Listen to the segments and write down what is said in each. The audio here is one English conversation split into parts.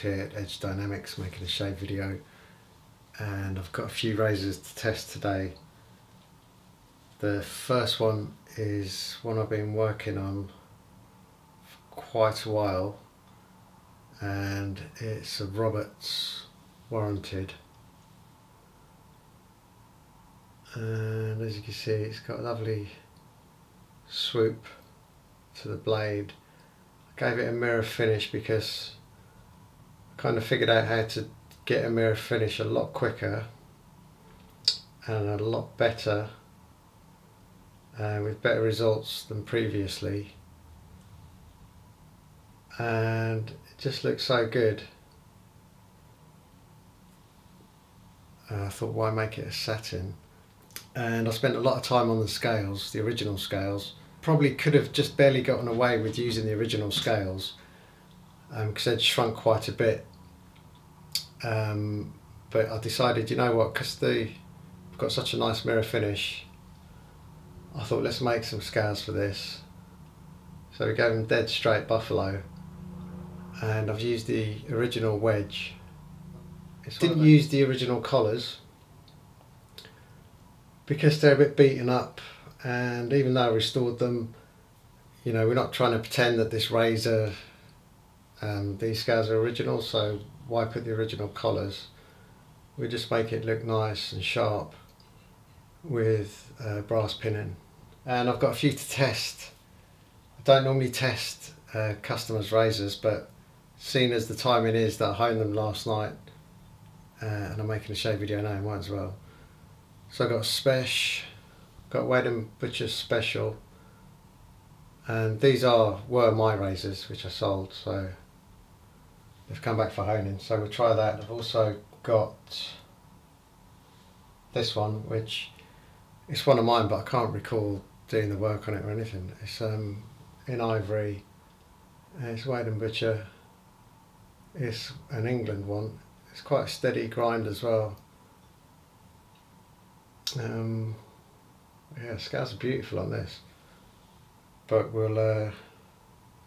Here at Edge Dynamics, making a shave video, and I've got a few razors to test today. The first one is one I've been working on for quite a while, and it's a Roberts warranted, and as you can see it's got a lovely swoop to the blade. I gave it a mirror finish because kind of figured out how to get a mirror finish a lot quicker and a lot better, with better results than previously, and it just looks so good. I thought, why make it a satin? And I spent a lot of time on the scales, the original scales. Probably could have just barely gotten away with using the original scales, because they'd shrunk quite a bit, but I decided, you know what, because they've got such a nice mirror finish, I thought, let's make some scales for this. So we gave them dead straight buffalo, and I've used the original wedge. Didn't use the original collars because they're a bit beaten up, and even though I restored them, you know, we're not trying to pretend that this razor, these scales are original, so why put the original collars? We just make it look nice and sharp with brass pinning. And I've got a few to test. I don't normally test customers' razors, but seeing as the timing is that I honed them last night, and I'm making a shave video now, I might as well. So I've got got Wade & Butcher's Special, and these were my razors which I sold, so they've come back for honing, so we'll try that. I've also got this one, which it's one of mine, but I can't recall doing the work on it or anything. It's in ivory, it's Wade & Butcher, it's an England one. It's quite a steady grind as well. Yeah, scales are beautiful on this, but we'll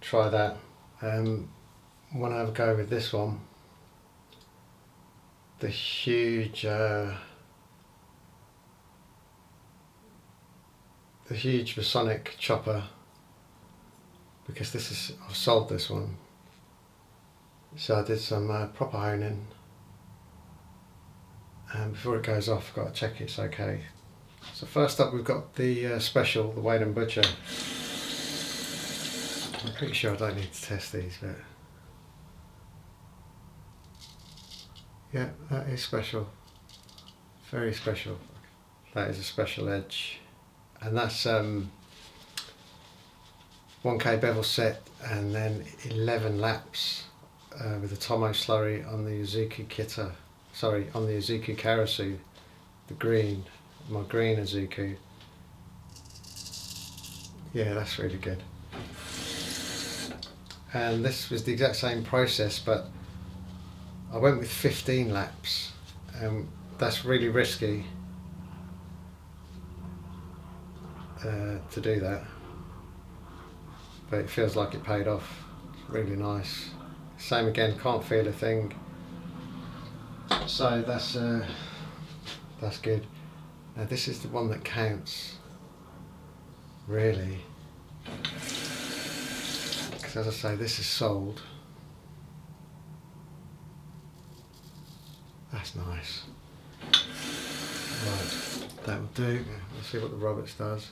try that. Want to have a go with this one, the huge Masonic chopper, because I've sold this one, so I did some proper honing, and before it goes off I've got to check it's okay. So first up we've got the Special, the Wade & Butcher. I'm pretty sure I don't need to test these, but yeah, that is special, very special. That is a special edge, and that's 1K bevel set, and then 11 laps with a Tomo slurry on the Izuku Kita, sorry, on the Izuku Karasu, the green, my green Izuku. Yeah, that's really good. And this was the exact same process, but I went with 15 laps, and that's really risky to do that, but it feels like it paid off. It's really nice. Same again, can't feel a thing, so that's good. Now this is the one that counts, really, because as I say, this is sold. That's nice. Right, that will do. Let's see what the Roberts does.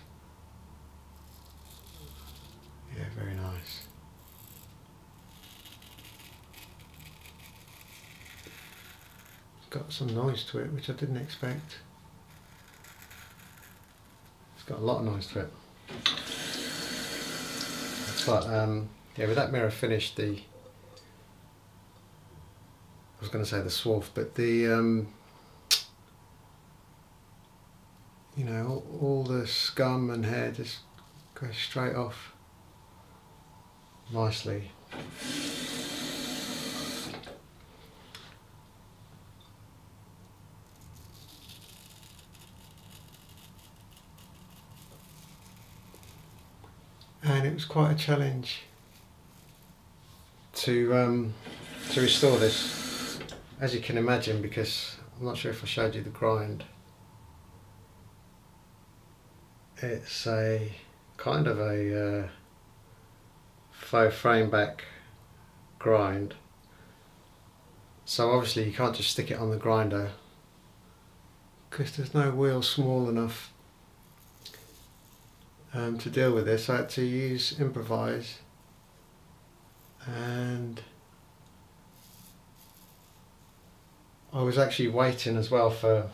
Yeah, very nice. It's got some noise to it, which I didn't expect. It's got a lot of noise to it. But yeah, with that mirror finish, I was going to say the swarf, but the you know, all the scum and hair just goes straight off nicely. And it was quite a challenge to restore this, as you can imagine, because I'm not sure if I showed you the grind. It's a kind of a faux frame back grind, so obviously you can't just stick it on the grinder because there's no wheel small enough to deal with this. I had to improvise, and I was actually waiting as well for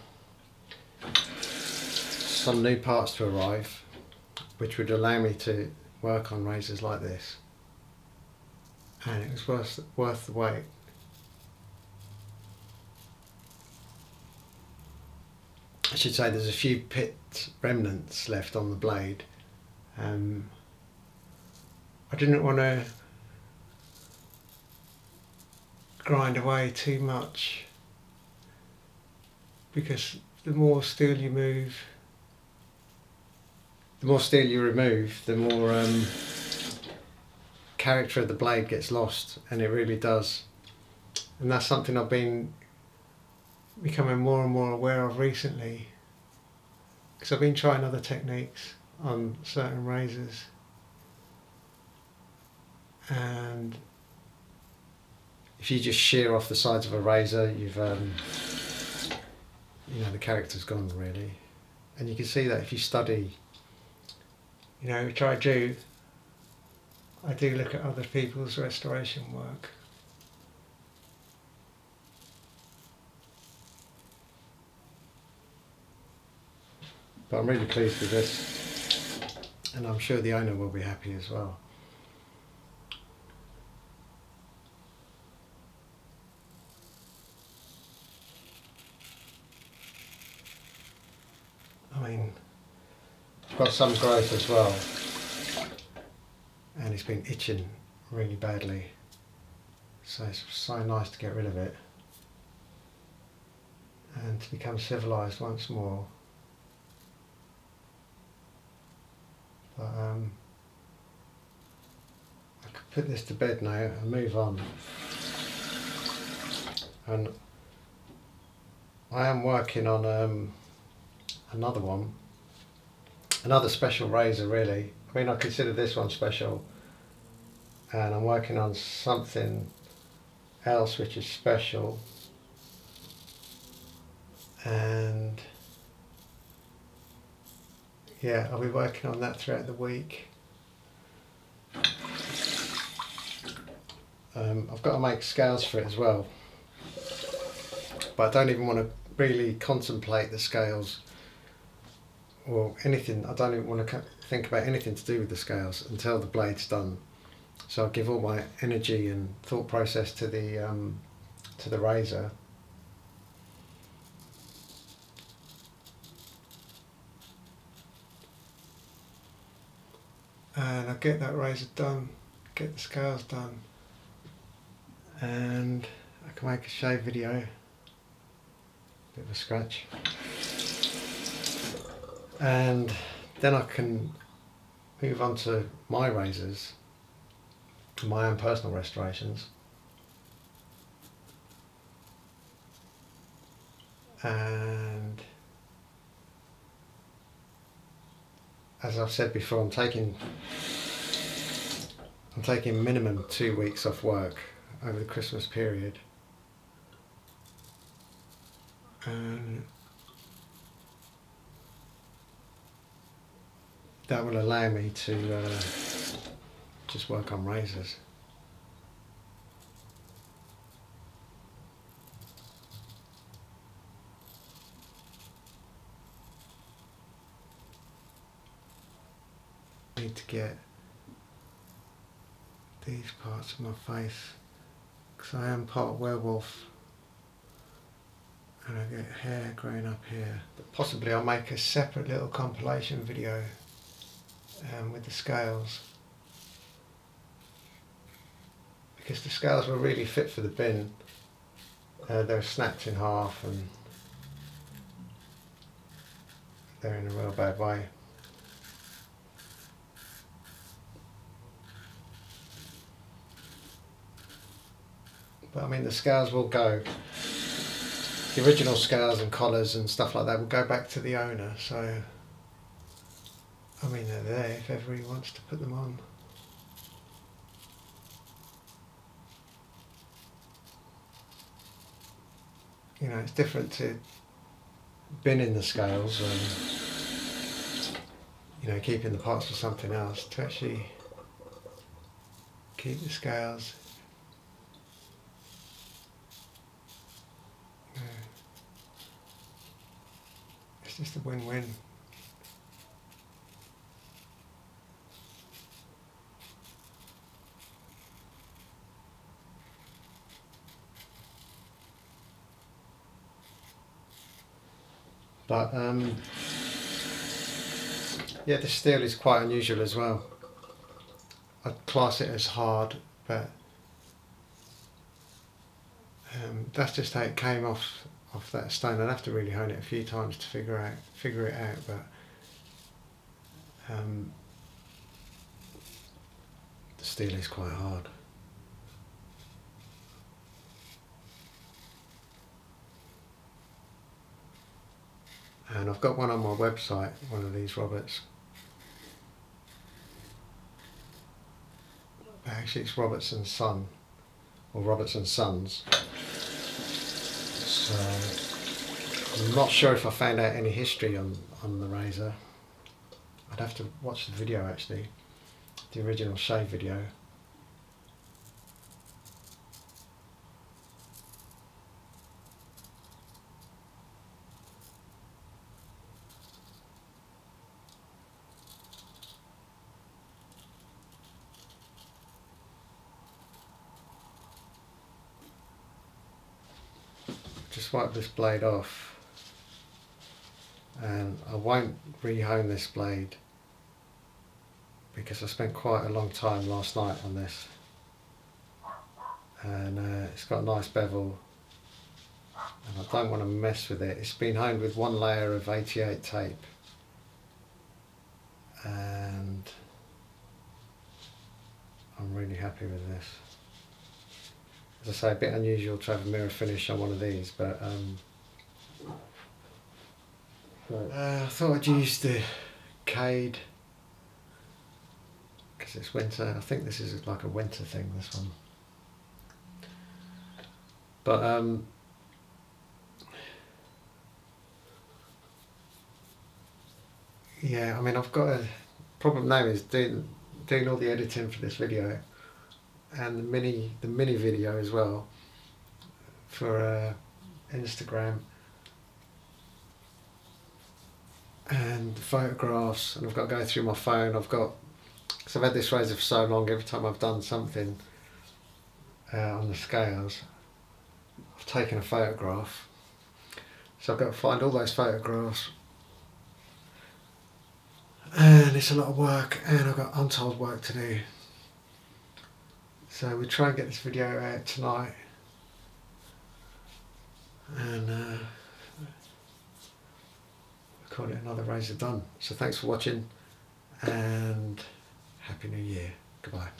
some new parts to arrive which would allow me to work on razors like this, and it was worth the wait. I should say there's a few pit remnants left on the blade. I didn't want to grind away too much, because the more steel you remove, the more character of the blade gets lost, and it really does. And that's something I've been becoming more and more aware of recently, because I've been trying other techniques on certain razors, and if you just shear off the sides of a razor, you've you know, the character's gone really. And you can see that if you study, you know, which I do look at other people's restoration work. But I'm really pleased with this, and I'm sure the owner will be happy as well. I mean, I've got some growth as well, and it's been itching really badly, so it's so nice to get rid of it and to become civilised once more. But I could put this to bed now and move on. And I am working on another special razor really. I mean, I consider this one special, and I'm working on something else which is special, and yeah, I'll be working on that throughout the week. I've got to make scales for it as well, but I don't even want to really contemplate the scales or anything. I don't even want to think about anything to do with the scales until the blade's done. So I'll give all my energy and thought process to the razor. And I'll get that razor done, get the scales done, and I can make a shave video. Bit of a scratch. And then I can move on to my razors, my own personal restorations. And as I've said before, I'm taking minimum 2 weeks off work over the Christmas period. And that will allow me to just work on razors. I need to get these parts of my face, because I am part werewolf, and I get hair growing up here. But possibly I'll make a separate little compilation video with the scales, because the scales were really fit for the bin. They were snapped in half and they're in a real bad way. But I mean, the scales will go, the original scales and collars and stuff like that will go back to the owner, so I mean they're there if ever he wants to put them on. You know, it's different to binning the scales and, you know, keeping the parts for something else, to actually keep the scales. It's just a win-win. But yeah, the steel is quite unusual as well. I'd class it as hard, but that's just how it came off that stone. I'd have to really hone it a few times to figure it out, but the steel is quite hard. And I've got one on my website, one of these Roberts. Actually, it's Roberts and Son, or Roberts and Sons. So I'm not sure if I found out any history on the razor. I'd have to watch the video actually, the original shave video. Just wipe this blade off, and I won't re-hone this blade because I spent quite a long time last night on this, and it's got a nice bevel and I don't want to mess with it. It's been honed with one layer of 88 tape, and I'm really happy with this. As I say, a bit unusual to have a mirror finish on one of these, but I thought I'd use the Cade because it's winter. I think this is like a winter thing, this one. But yeah, I mean, I've got a problem now is doing all the editing for this video and the mini video as well for Instagram, and the photographs, and I've got to go through my phone. Because I've had this razor for so long, every time I've done something on the scales, I've taken a photograph. So I've got to find all those photographs, and it's a lot of work, and I've got untold work to do. So we'll try and get this video out tonight, and call it another razor done. So thanks for watching, and Happy New Year. Goodbye.